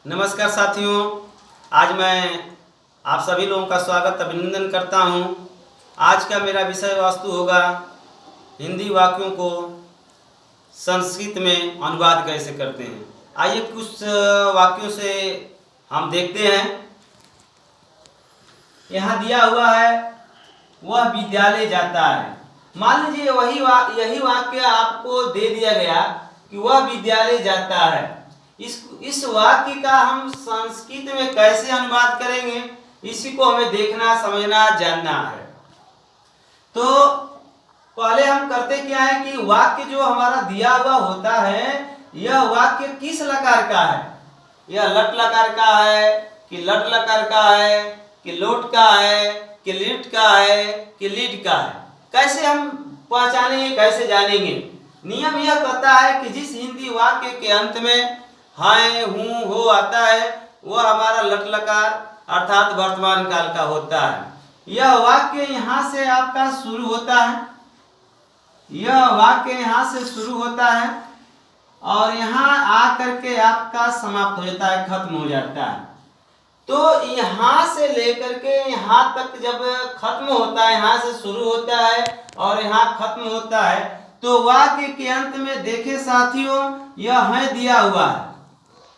नमस्कार साथियों, आज मैं आप सभी लोगों का स्वागत अभिनंदन करता हूं। आज का मेरा विषय वस्तु होगा हिंदी वाक्यों को संस्कृत में अनुवाद कैसे करते हैं। आइए कुछ वाक्यों से हम देखते हैं। यहाँ दिया हुआ है, वह विद्यालय जाता है। मान लीजिए यही वाक्य आपको दे दिया गया कि वह विद्यालय जाता है। इस वाक्य का हम संस्कृत में कैसे अनुवाद करेंगे, इसी को हमें देखना, समझना, जानना है। तो पहले हम करते क्या है कि वाक्य जो हमारा दिया हुआ होता है, यह वाक्य किस लकार का है। यह लट लकार का है कि लट लकार का है कि लोट का है कि लिट का है कि लीड का है। कैसे हम पहचानेंगे, कैसे जानेंगे? नियम यह कहता है कि जिस हिंदी वाक्य के अंत में हाय, हूँ, हो आता है, वह हमारा लट लकार अर्थात वर्तमान काल का होता है। यह वाक्य यहाँ से आपका शुरू होता है, यह वाक्य यहाँ से शुरू होता है और यहाँ आकर के आपका समाप्त हो जाता है, खत्म हो जाता है। तो यहाँ से लेकर के यहाँ तक जब खत्म होता है, यहाँ से शुरू होता है और यहाँ खत्म होता है, तो वाक्य के अंत में देखे साथियों, यह है दिया हुआ है।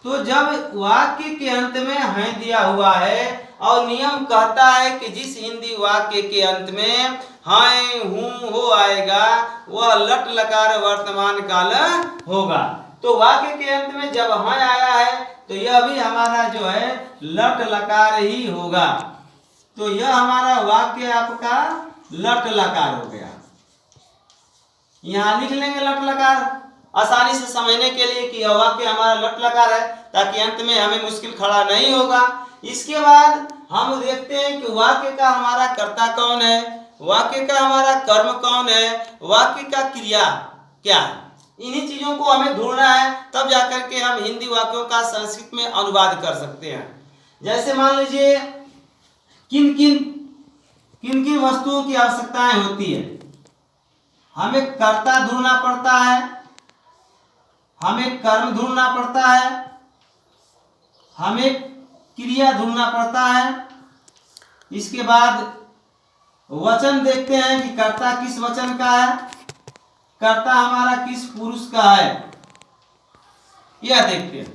तो जब वाक्य के अंत में है दिया हुआ है और नियम कहता है कि जिस हिंदी वाक्य के अंत में हाय, हूँ, हो आएगा, वह लट लकार वर्तमान काल होगा। तो वाक्य के अंत में जब है आया है तो यह भी हमारा जो है लट लकार ही होगा। तो यह हमारा वाक्य आपका लट लकार हो गया। यहाँ लिख लेंगे लट लकार, आसानी से समझने के लिए कि यह वाक्य हमारा लट लकार है, ताकि अंत में हमें मुश्किल खड़ा नहीं होगा। इसके बाद हम देखते हैं कि वाक्य का हमारा कर्ता कौन है, वाक्य का हमारा कर्म कौन है, वाक्य का क्रिया क्या है। इन्हीं चीजों को हमें ढूंढना है, तब जाकर के हम हिंदी वाक्यों का संस्कृत में अनुवाद कर सकते हैं। जैसे मान लीजिए किन किन वस्तुओं की आवश्यकताएं होती है। हमें कर्ता ढूंढना पड़ता है, हमें कर्म ढूंढना पड़ता है, हमें क्रिया ढूंढना पड़ता है। इसके बाद वचन देखते हैं कि कर्ता किस वचन का है, कर्ता हमारा किस पुरुष का है, यह देखते हैं।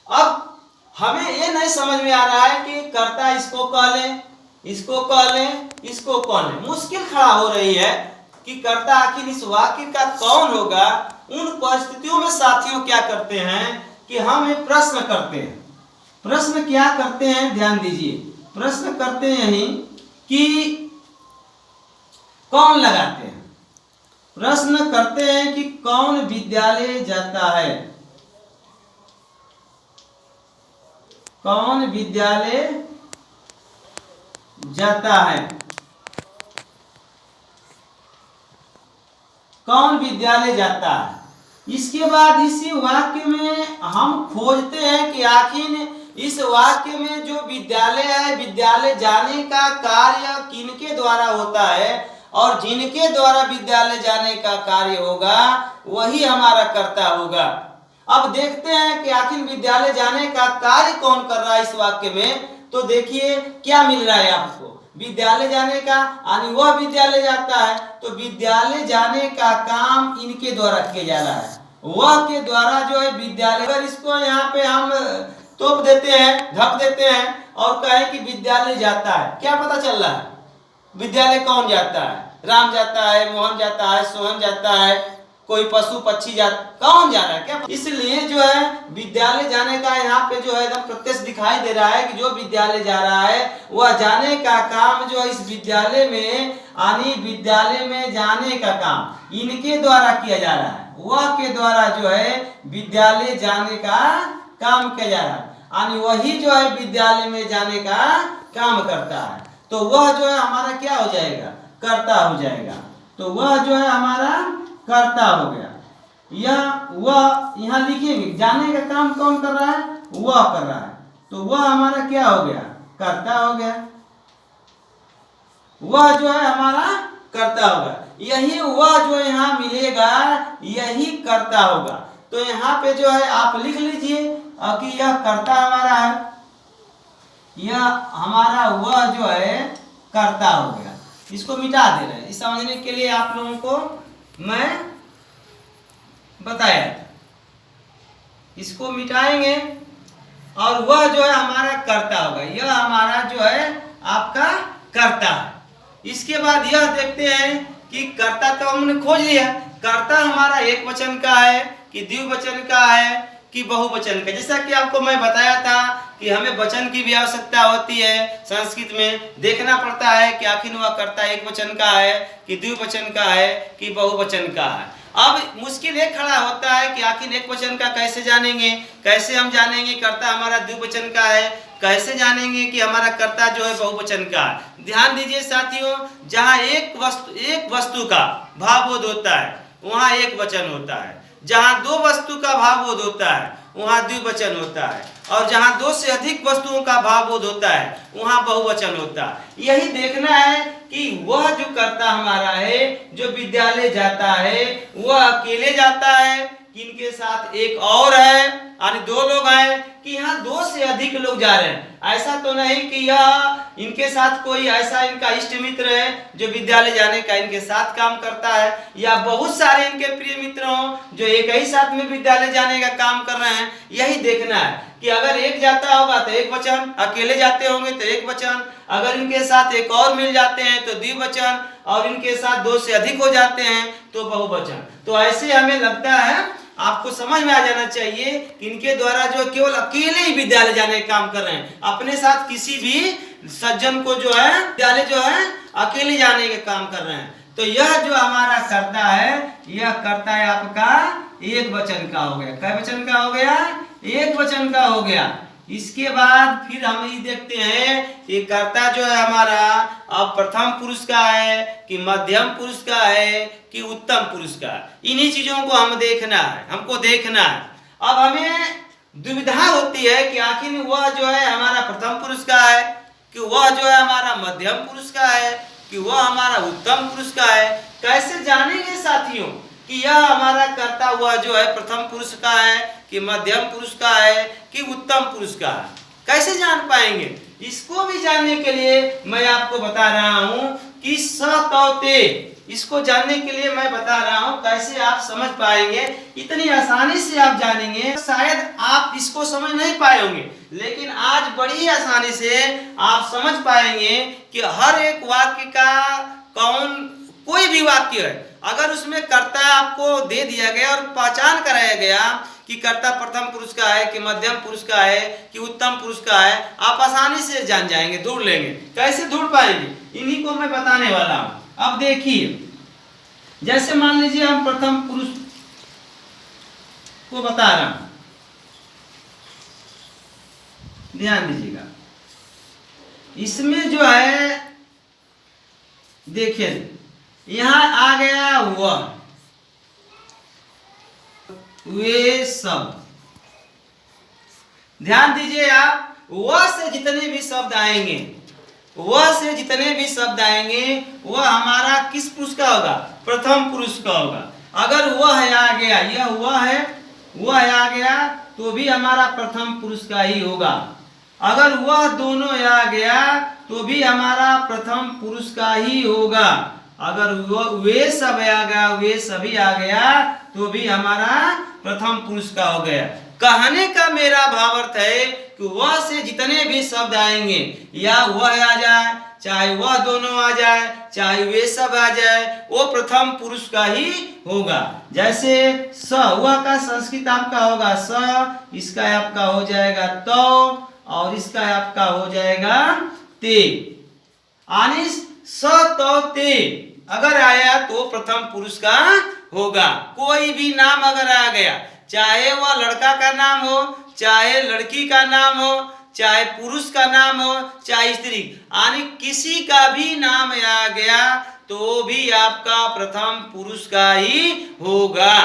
अब हमें यह नहीं समझ में आ रहा है कि कर्ता इसको कह लें, इसको कह लें, इसको कह लें। मुश्किल खड़ा हो रही है कि कर्ता आखिर इस वाक्य का कौन होगा। उन परिस्थितियों में साथियों क्या करते हैं कि हम एक प्रश्न करते हैं। प्रश्न क्या करते हैं, ध्यान दीजिए। प्रश्न करते हैं यही कि कौन लगाते हैं। प्रश्न करते हैं कि कौन विद्यालय जाता है, कौन विद्यालय जाता है, कौन विद्यालय जाता है। इसके बाद इसी वाक्य में हम खोजते हैं कि आखिर इस वाक्य में जो विद्यालय है, विद्यालय जाने का कार्य किनके द्वारा होता है और जिनके द्वारा विद्यालय जाने का कार्य होगा वही हमारा कर्ता होगा। अब देखते हैं कि आखिर विद्यालय जाने का कार्य कौन कर रहा है इस वाक्य में। तो देखिए क्या मिल रहा है आपको, विद्यालय जाने का, यानी वह विद्यालय जाता है, तो विद्यालय जाने का काम इनके द्वारा किया जा रहा है, वह के द्वारा जो है विद्यालय। अगर इसको यहाँ पे हम तोप देते हैं, ढक देते हैं और कहें कि विद्यालय जाता है, क्या पता चल रहा है? विद्यालय कौन जाता है? राम जाता है, मोहन जाता है, सोहन जाता है, कोई पशु पक्षी जाता, कौन जा रहा है क्या? इसलिए जो है विद्यालय जाने का यहाँ पे जो है एकदम प्रत्यक्ष दिखाई दे रहा है कि जो विद्यालय जा रहा है वह जाने का काम जो है इस विद्यालय में, यानी विद्यालय में जाने का काम इनके द्वारा किया जा रहा है, वह के द्वारा जो है विद्यालय जाने का काम किया जा रहा है, यानी वही जो है विद्यालय में जाने का काम करता है। तो वह जो है हमारा क्या हो जाएगा, कर्ता हो जाएगा। तो वह जो है हमारा कर्ता हो गया। यह वह यहाँ लिखेंगे, जाने का काम कौन कर रहा है, वह कर रहा है, तो वह हमारा क्या हो गया, कर्ता हो गया। वह जो है हमारा कर्ता होगा। यही वह जो यहाँ मिलेगा यही कर्ता होगा। तो यहाँ पे जो है आप लिख लीजिए कि यह कर्ता हमारा है, यह हमारा वह जो है कर्ता हो गया। इसको मिटा दे रहे हैं, इस समझने के लिए आप लोगों को मैं बताया था। इसको मिटाएंगे और वह जो है हमारा कर्ता होगा, यह हमारा जो है आपका कर्ता है। इसके बाद यह देखते हैं कि कर्ता तो हमने खोज लिया, कर्ता हमारा एक वचन का है कि द्विवचन का है कि बहुवचन का। जैसा कि आपको मैं बताया था कि हमें वचन की भी आवश्यकता होती है, संस्कृत में देखना पड़ता है कि आखिर वह कर्ता एक वचन का है कि द्विवचन का है कि बहुवचन का है। अब मुश्किल ये खड़ा होता है कि आखिर एक वचन का कैसे जानेंगे, कैसे हम जानेंगे कर्ता हमारा द्विवचन का है, कैसे जानेंगे कि हमारा कर्ता जो है बहुवचन का है। ध्यान दीजिए साथियों, जहाँ एक वस्तु का भावबोध होता है वहाँ एक वचन होता है, जहाँ दो वस्तु का भावबोध होता है वहाँ द्विवचन होता है, और जहाँ दो से अधिक वस्तुओं का भावबोध होता है वहाँ बहुवचन होता है। यही देखना है कि वह जो कर्ता हमारा है जो विद्यालय जाता है वह अकेले जाता है कि इनके साथ एक और है, यानी दो लोग हैं कि यहाँ दो से अधिक लोग जा रहे हैं। ऐसा तो नहीं कि यह इनके साथ कोई ऐसा इनका इष्ट मित्र है जो विद्यालय जाने का इनके साथ काम करता है, या बहुत सारे इनके प्रिय मित्र हों जो एक ही साथ में विद्यालय जाने का काम कर रहे हैं। यही देखना है कि अगर एक जाता होगा तो एक वचन, अकेले जाते होंगे तो एक वचन, अगर इनके साथ एक और मिल जाते हैं तो द्विवचन, और इनके साथ दो से अधिक हो जाते हैं तो बहुवचन। तो ऐसे हमें लगता है आपको समझ में आ जाना चाहिए कि इनके द्वारा जो केवल अकेले ही विद्यालय जाने का काम कर रहे हैं, अपने साथ किसी भी सज्जन को जो है विद्यालय जो है अकेले जाने का काम कर रहे हैं। तो यह जो हमारा कर्ता है यह कर्ता है आपका एक वचन का हो गया। कै वचन का हो गया? एक वचन का हो गया। इसके बाद फिर हम ये देखते हैं कि कर्ता जो है हमारा अब प्रथम पुरुष का है कि मध्यम पुरुष का है कि उत्तम पुरुष का। इन्हीं चीजों को हम देखना है, हमको देखना है। अब हमें दुविधा होती है कि आखिर वह जो है हमारा प्रथम पुरुष का है कि वह जो है हमारा मध्यम पुरुष का है कि वह हमारा उत्तम पुरुष का है। कैसे जानेंगे साथियों कि यह हमारा कर्ता हुआ जो है प्रथम पुरुष का है कि मध्यम पुरुष का है कि उत्तम पुरुष का है? कैसे जान पाएंगे? इसको भी जानने के लिए मैं आपको बता रहा हूं कि सतौते, इसको जानने के लिए मैं बता रहा हूं कैसे आप समझ पाएंगे। इतनी आसानी से आप जानेंगे, शायद आप इसको समझ नहीं पाए होंगे, लेकिन आज बड़ी आसानी से आप समझ पाएंगे कि हर एक वाक्य का कोई भी वाक्य है अगर उसमें कर्ता आपको दे दिया गया और पहचान कराया गया कि कर्ता प्रथम पुरुष का है कि मध्यम पुरुष का है कि उत्तम पुरुष का है, आप आसानी से जान जाएंगे, ढूंढ लेंगे। कैसे ढूंढ पाएंगे? इन्हीं को मैं बताने वाला हूं। अब देखिए, जैसे मान लीजिए हम प्रथम पुरुष को बता रहा हूं, ध्यान दीजिएगा। इसमें जो है देखिए यहां आ गया वह, वे सब। ध्यान दीजिए आप, वह से जितने भी शब्द आएंगे, वह से जितने भी शब्द आएंगे वह हमारा किस पुरुष का होगा? प्रथम पुरुष का होगा। अगर वह आ गया, यह वह है, वह आ गया तो भी हमारा प्रथम पुरुष का ही होगा। अगर वह दोनों आ गया तो भी हमारा प्रथम पुरुष का ही होगा। अगर वे सब आ गया, वे सभी आ गया तो भी हमारा प्रथम पुरुष का हो गया। कहने का मेरा भावार्थ है कि वह से जितने भी शब्द आएंगे, या वह आ जाए, चाहे वह दोनों आ जाए, चाहे वे सब आ जाए, वो प्रथम पुरुष का ही होगा। जैसे स, वह का संस्कृत आपका होगा स, इसका आपका हो जाएगा तो, और इसका आपका हो जाएगा ते। आनिस स तो ते अगर आया तो प्रथम पुरुष का होगा। कोई भी नाम अगर आ गया, चाहे वह लड़का का नाम हो, चाहे लड़की का नाम हो, चाहे पुरुष का नाम हो, चाहे स्त्री, यानी किसी का भी नाम आ गया तो भी आपका प्रथम पुरुष का ही होगा।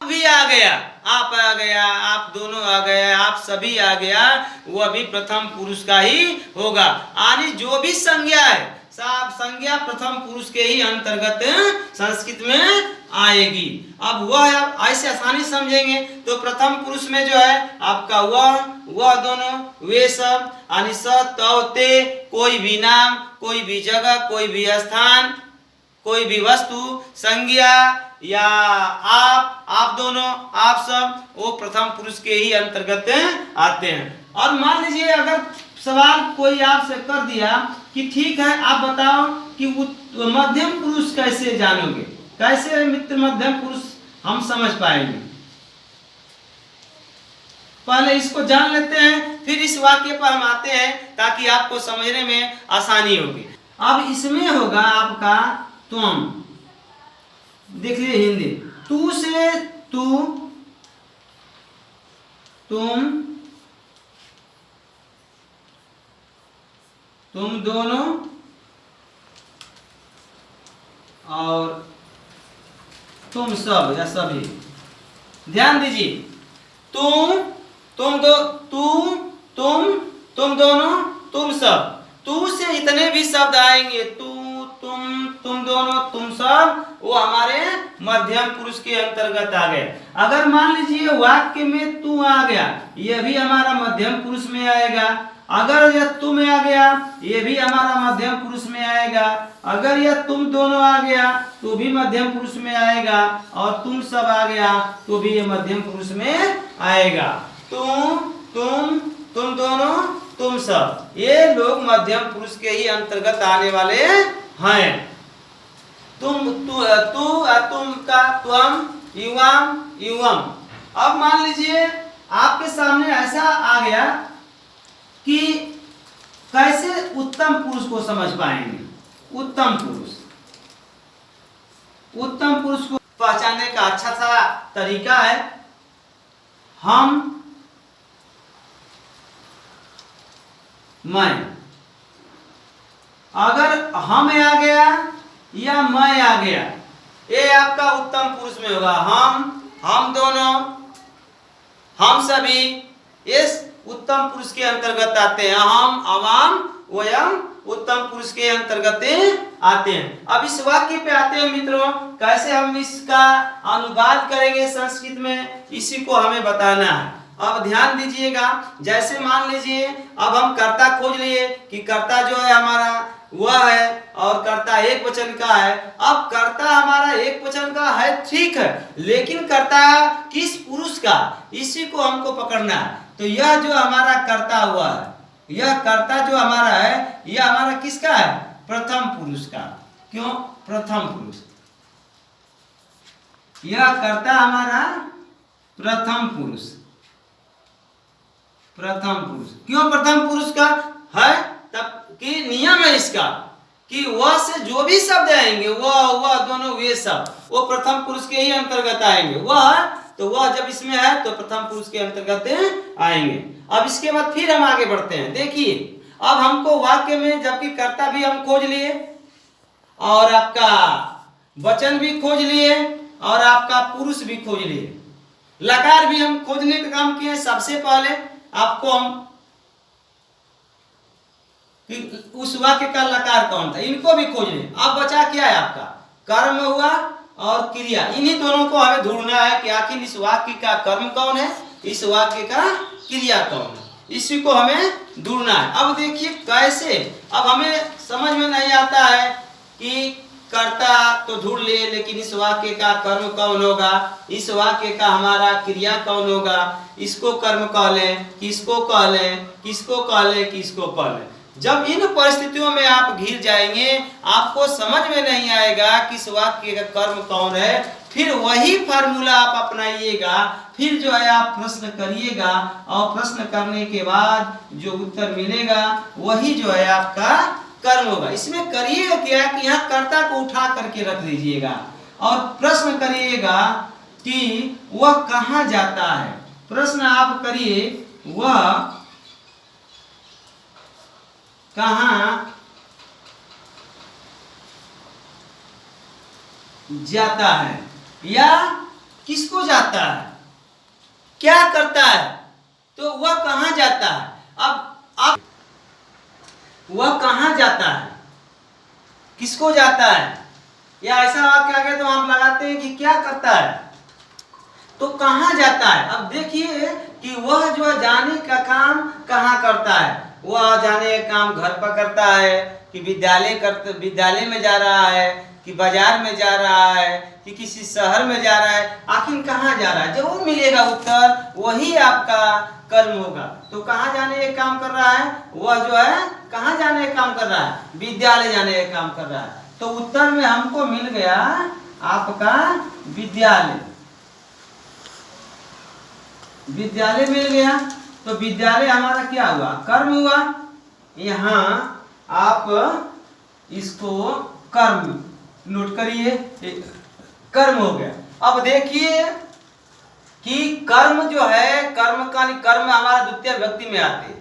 भी आ गया, आप आ गया, आप दोनों आ गए, आप सभी आ गया, वह भी प्रथम पुरुष का ही होगा। यानी जो भी संज्ञा है, संज्ञा प्रथम पुरुष के ही अंतर्गत संस्कृत में आएगी। अब वह ऐसे आसानी समझेंगे तो प्रथम पुरुष में जो है आपका वह दोनों वे सब यानी स तौ ते, कोई भी नाम, कोई भी जगह, कोई भी स्थान, कोई भी वस्तु, संज्ञा या आप दोनों, आप सब, वो प्रथम पुरुष के ही अंतर्गत आते हैं। और मान लीजिए अगर सवाल कोई आपसे कर दिया कि ठीक है आप बताओ कि मध्यम पुरुष कैसे जानोगे, कैसे मित्र मध्यम पुरुष हम समझ पाएंगे। पहले इसको जान लेते हैं, फिर इस वाक्य पर हम आते हैं ताकि आपको समझने में आसानी होगी। अब इसमें होगा आपका तुम, देख लीजिए हिंदी, तू से तू, तुम दोनों और तुम सब या सभी। ध्यान दीजिए, तुम दोनों, तुम सब। तू से इतने भी शब्द आएंगे, तुम दोनों, तुम सब, वो हमारे मध्यम पुरुष के अंतर्गत आ गए। अगर मान लीजिए वाक्य में तू आ गया, यह भी हमारा मध्यम पुरुष में आएगा। अगर यह तुम आ गया, ये भी हमारा मध्यम पुरुष में आएगा। अगर यह तुम दोनों आ गया तो भी मध्यम पुरुष में आएगा, और तुम सब आ गया तो भी ये मध्यम पुरुष में आएगा। तुम दोनों, तुम सब, ये लोग मध्यम पुरुष के ही अंतर्गत आने वाले हैं। तुम का त्वम, युवम। अब मान लीजिए आपके सामने ऐसा आ गया कि कैसे उत्तम पुरुष को समझ पाएंगे। उत्तम पुरुष को पहचानने का अच्छा सा तरीका है, मैं। अगर हम आ गया या मैं आ गया, ये आपका उत्तम पुरुष में होगा। हम दोनों, हम सभी, इस उत्तम पुरुष के अंतर्गत आते हैं। हम, अवाम, वयम उत्तम पुरुष के अंतर्गत आते हैं। अब इस वाक्य पे आते हैं मित्रों, कैसे हम इसका अनुवाद करेंगे संस्कृत में, इसी को हमें बताना है। अब ध्यान दीजिएगा, जैसे मान लीजिए अब हम कर्ता खोज लिए कि कर्ता जो है हमारा वह है और कर्ता एक वचन का है। अब कर्ता हमारा एक वचन का है, ठीक है, लेकिन कर्ता किस पुरुष का, इसी को हमको पकड़ना है। तो यह जो हमारा कर्ता हुआ है, यह कर्ता जो हमारा है, यह हमारा किसका है, प्रथम पुरुष का। क्यों प्रथम पुरुष? यह कर्ता हमारा प्रथम पुरुष। क्यों प्रथम पुरुष का है? तब कि नियम है इसका कि वह से जो भी शब्द आएंगे, वह दोनों वे सब, वो प्रथम पुरुष के ही अंतर्गत आएंगे। वह जब इसमें है तो प्रथम पुरुष के अंतर्गत आएंगे। अब इसके बाद फिर हम आगे बढ़ते हैं। देखिए अब हमको वाक्य में, जबकि कर्ता भी हम खोज लिए और आपका वचन भी खोज लिए और आपका पुरुष भी खोज लिए, लकार भी हम खोजने का काम किए। सबसे पहले आपको हम उस वाक्य का लकार कौन था, इनको भी खोज ले। अब बचा क्या है आपका, कर्म हुआ और क्रिया। इन्हीं दोनों को हमें ढूंढना है कि आखिर इस वाक्य का कर्म कौन है, इस वाक्य का क्रिया कौन है, इसी को हमें ढूंढना है। अब देखिए कैसे, अब हमें समझ में नहीं आता है कि कर्ता तो ढूंढ लिए, लेकिन इस वाक्य का कर्म कौन होगा, इस वाक्य का हमारा क्रिया कौन होगा, इसको कर्म कह लें, किसको कह लें, किसको कह लें, किसको कह लें। जब इन परिस्थितियों में आप घिर जाएंगे, आपको समझ में नहीं आएगा कि इस वाक्य का कर्म कौन है। फिर वही फार्मूला आप अपनाइएगा, फिर जो है आप प्रश्न करिएगा और प्रश्न करने के बाद जो उत्तर मिलेगा वही जो है आपका कर्म होगा। इसमें करिएगा क्या कि यहाँ कर्ता को उठा करके रख दीजिएगा और प्रश्न करिएगा कि वह कहाँ जाता है। प्रश्न आप करिए, वह कहाँ जाता है या किसको जाता है, क्या करता है, तो वह कहाँ जाता है। अब आप वह कहाँ जाता है, किसको जाता है, या ऐसा वाक्य आ गया तो आप लगाते हैं कि क्या करता है, तो कहाँ जाता है। अब देखिए कि वह जो जाने का काम कहाँ करता है, वह जाने का काम घर पर करता है कि विद्यालय में जा रहा है कि बाजार में जा रहा है कि किसी शहर में जा रहा है, आखिर कहाँ जा रहा है। जो मिलेगा उत्तर वही आपका कर्म होगा। तो कहाँ जाने का काम कर रहा है, वह जो है कहाँ जाने का काम कर रहा है, विद्यालय जाने का काम कर रहा है। तो उत्तर में हमको मिल गया आपका विद्यालय, विद्यालय मिल गया। तो विद्यालय हमारा क्या हुआ, कर्म हुआ। यहाँ आप इसको कर्म नोट करिए, कर्म हो गया। अब देखिए कि कर्म जो है, कर्म हमारा द्वितीय व्यक्ति में आते हैं।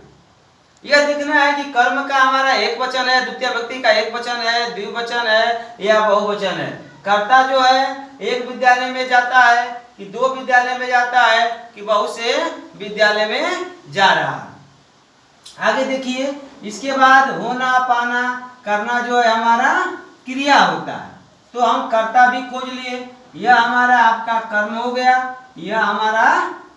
यह देखना है कि कर्म का हमारा एक वचन है, द्वितीय व्यक्ति का एक वचन है, द्विवचन है या बहुवचन है। कर्ता जो है एक विद्यालय में जाता है कि दो विद्यालय में जाता है कि बहुत से विद्यालय में जा रहा है। आगे देखिए, इसके बाद होना पाना करना जो है हमारा क्रिया होता है। तो हम कर्ता भी खोज लिए, यह हमारा आपका कर्म हो गया, यह हमारा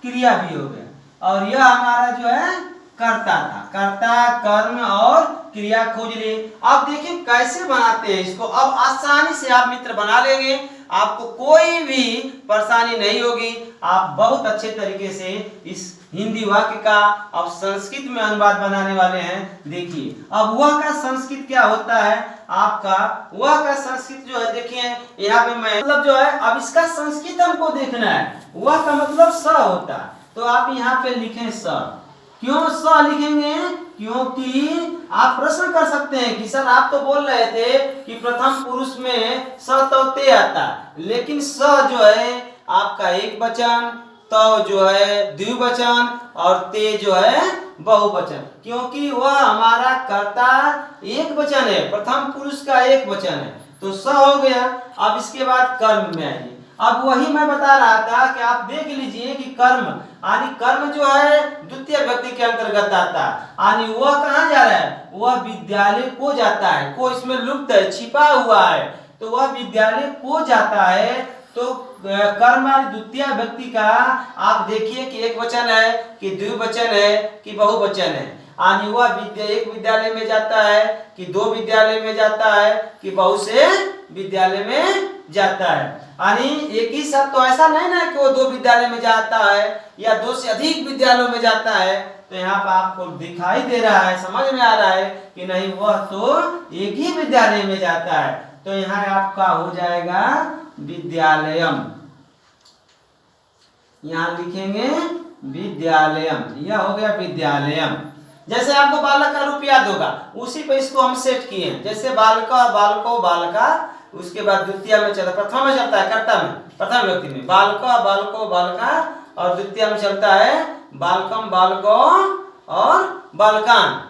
क्रिया भी हो गया, और यह हमारा जो है कर्ता था। कर्ता कर्म और क्रिया खोज लिए। अब देखिए कैसे बनाते हैं इसको। अब आसानी से आप मित्र बना लेंगे, आपको कोई भी परेशानी नहीं होगी। आप बहुत अच्छे तरीके से इस हिंदी वाक्य का अब संस्कृत में अनुवाद बनाने वाले हैं। देखिए अब वह का संस्कृत क्या होता है आपका, वह का संस्कृत जो है देखिए यहाँ पे मैं मतलब जो है, अब इसका संस्कृत हमको देखना है। वह का मतलब स होता है, तो आप यहाँ पे लिखें स। क्यों स लिखेंगे, क्योंकि आप प्रश्न कर सकते हैं कि सर आप तो बोल रहे थे कि प्रथम पुरुष में स तो ते आता, लेकिन स जो है आपका एक वचन, तो जो है द्विवचन और ते जो है बहुवचन, क्योंकि वह हमारा कर्ता एक वचन है, प्रथम पुरुष का एक वचन है, तो स हो गया। अब इसके बाद कर्म में आइए। अब वही मैं बता रहा था कि आप देख लीजिए कि कर्म यानी कर्म जो है द्वितीय व्यक्ति के अंतर्गत आता है, यानी वह कहाँ जा रहा है, वह विद्यालय को जाता है। को इसमें लुप्त है, छिपा हुआ है, तो वह विद्यालय को जाता है। तो कर्म द्वितीय व्यक्ति का आप देखिए कि एक वचन है कि द्विवचन है कि बहुवचन है, यानी वह एक विद्यालय में जाता है कि दो विद्यालय में जाता है कि बहुत से विद्यालय में जाता है। यानी एक ही शब्द तो ऐसा नहीं ना कि वो दो विद्यालय में जाता है या दो से अधिक विद्यालयों में जाता है। तो यहाँ पर आपको दिखाई दे रहा है, समझ में आ रहा है कि नहीं, वह तो एक ही विद्यालय में जाता है। तो यहाँ आपका हो जाएगा विद्यालयम, यहाँ लिखेंगे विद्यालयम, यह हो गया विद्यालयम। जैसे आपको बालक का रूप याद होगा, उसी पे इसको हम सेट किए हैं। जैसे बालका बालको बालका, उसके बाद द्वितीय में चलता, प्रथम में चलता है कर्ता में, प्रथम व्यक्ति में बालका बालको बालका, और द्वितीय में चलता है बालकम बालको और बालकान।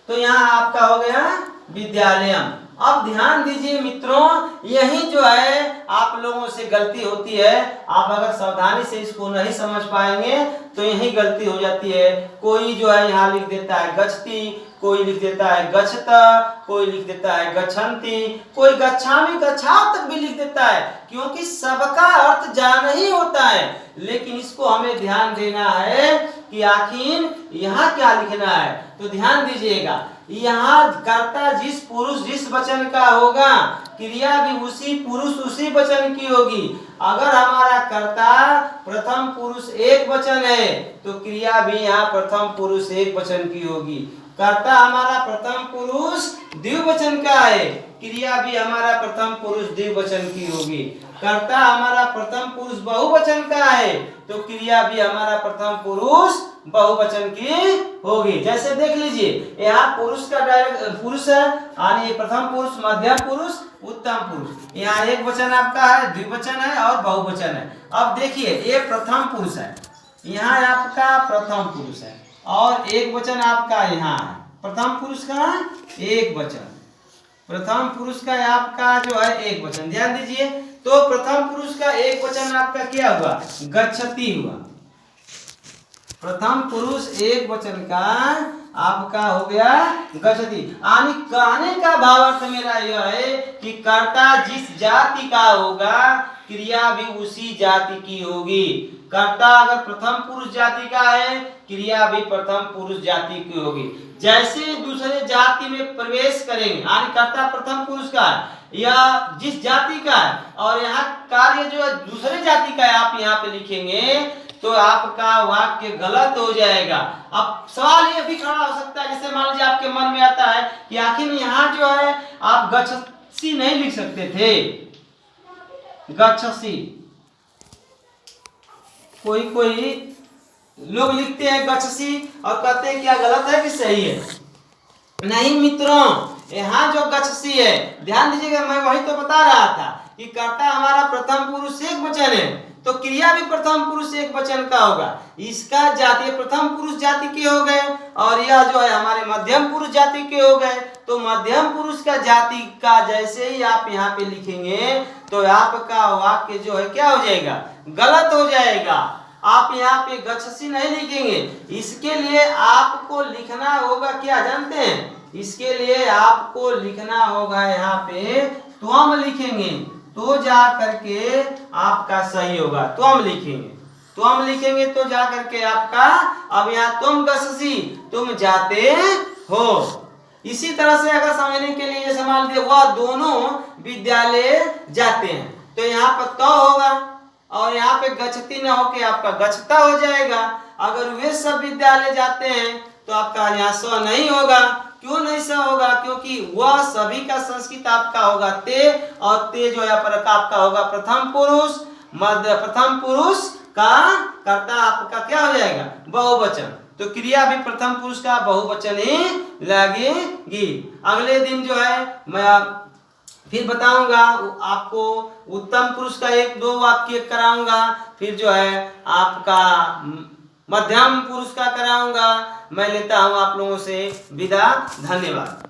तो यहाँ आपका हो गया विद्यालयम। अब ध्यान दीजिए मित्रों, यही जो है आप लोगों से गलती होती है। आप अगर सावधानी से इसको नहीं समझ पाएंगे तो यही गलती हो जाती है। कोई जो है यहाँ लिख देता है गच्छति, कोई लिख देता है गच्छता, कोई लिख देता है गच्छन्ति, कोई गच्छामि गच्छाव तक भी लिख देता है, क्योंकि सबका अर्थ जान ही होता है। लेकिन इसको हमें ध्यान देना है कि आखिर यहाँ क्या लिखना है। तो ध्यान दीजिएगा, यहाँ कर्ता जिस पुरुष जिस वचन का होगा, क्रिया भी उसी पुरुष उसी वचन की होगी। अगर हमारा कर्ता प्रथम पुरुष एक वचन है तो क्रिया भी यहाँ प्रथम पुरुष एक वचन की होगी। कर्ता हमारा प्रथम पुरुष द्विवचन का है, क्रिया भी हमारा प्रथम पुरुष द्विवचन की होगी। कर्ता हमारा प्रथम पुरुष बहुवचन का है तो क्रिया भी हमारा प्रथम पुरुष बहुवचन की होगी। जैसे देख लीजिए, यहाँ पुरुष का डायरेक्ट पुरुष है, यानी प्रथम पुरुष, मध्यम पुरुष, उत्तम पुरुष। यहाँ एक वचन आपका है, द्विवचन है और बहुवचन है। अब देखिए ये प्रथम पुरुष है, यहाँ आपका प्रथम पुरुष है, और एक वचन आपका यहाँ है। प्रथम पुरुष का एक वचन, प्रथम पुरुष का आपका जो है एक वचन। ध्यान दीजिए, तो प्रथम पुरुष का एक वचन आपका क्या हुआ, गच्छति हुआ। प्रथम पुरुष एक वचन का आपका हो गया गच्छति। यानी कहने का भावार्थ मेरा यह है कि कर्ता जिस जाति का होगा क्रिया भी उसी जाति की होगी। कर्ता अगर प्रथम पुरुष जाति का है, क्रिया भी प्रथम पुरुष जाति की होगी। जैसे दूसरे जाति में प्रवेश करेंगे, यानी कर्ता प्रथम पुरुष का है या जिस जाति का है, और यहाँ कार्य जो है दूसरे जाति का है, आप यहाँ पे लिखेंगे तो आपका वाक्य गलत हो जाएगा। अब सवाल ये भी खड़ा हो सकता है, जैसे मान लीजिए आपके मन में आता है कि आखिर यहाँ जो है आप गच्छसि नहीं लिख सकते थे, गच्छसि। कोई लोग लिखते हैं गच्छसि और कहते हैं क्या गलत है कि सही है। नहीं मित्रों, यहाँ जो गच्छसि है, ध्यान दीजिएगा, मैं वही तो बता रहा था कि कर्ता हमारा प्रथम पुरुष एक वचन है, तो क्रिया भी प्रथम पुरुष एक वचन का होगा। इसका जाति प्रथम पुरुष जाति के हो गए और यह जो है हमारे मध्यम पुरुष जाति के हो गए। तो मध्यम पुरुष का जाति का जैसे ही आप यहाँ पे लिखेंगे तो आपका वाक्य जो है क्या हो जाएगा, गलत हो जाएगा। आप यहाँ पे गच्छसि नहीं लिखेंगे। इसके लिए आपको लिखना होगा क्या जानते हैं? इसके लिए आपको लिखना होगा यहाँ पे त्वम लिखेंगे तो जा करके आपका सही होगा। त्वम लिखेंगे तो जा करके आपका, अब यहाँ तुम गच्छसि तुम जाते हो। इसी तरह से अगर समझने के लिए जैसे मान लीजिए वह दोनों विद्यालय जाते हैं तो यहाँ पर तो होगा और यहाँ पे गच्छति न होके आपका गच्छता हो जाएगा। अगर वे सब विद्यालय जाते हैं तो आपका यहाँ स नहीं होगा। क्यों नहीं स होगा? क्योंकि वह सभी का संस्कृत आपका होगा ते, और ते जो है आपका होगा प्रथम पुरुष। मध्य प्रथम पुरुष का कर्ता आपका क्या हो जाएगा, बहुवचन। तो क्रिया भी प्रथम पुरुष का बहुवचन ही लगेगी। अगले दिन जो है मैं फिर बताऊंगा आपको, उत्तम पुरुष का 1-2 वाक्य कराऊंगा, फिर जो है आपका मध्यम पुरुष का कराऊंगा। मैं लेता हूं आप लोगों से विदा। धन्यवाद।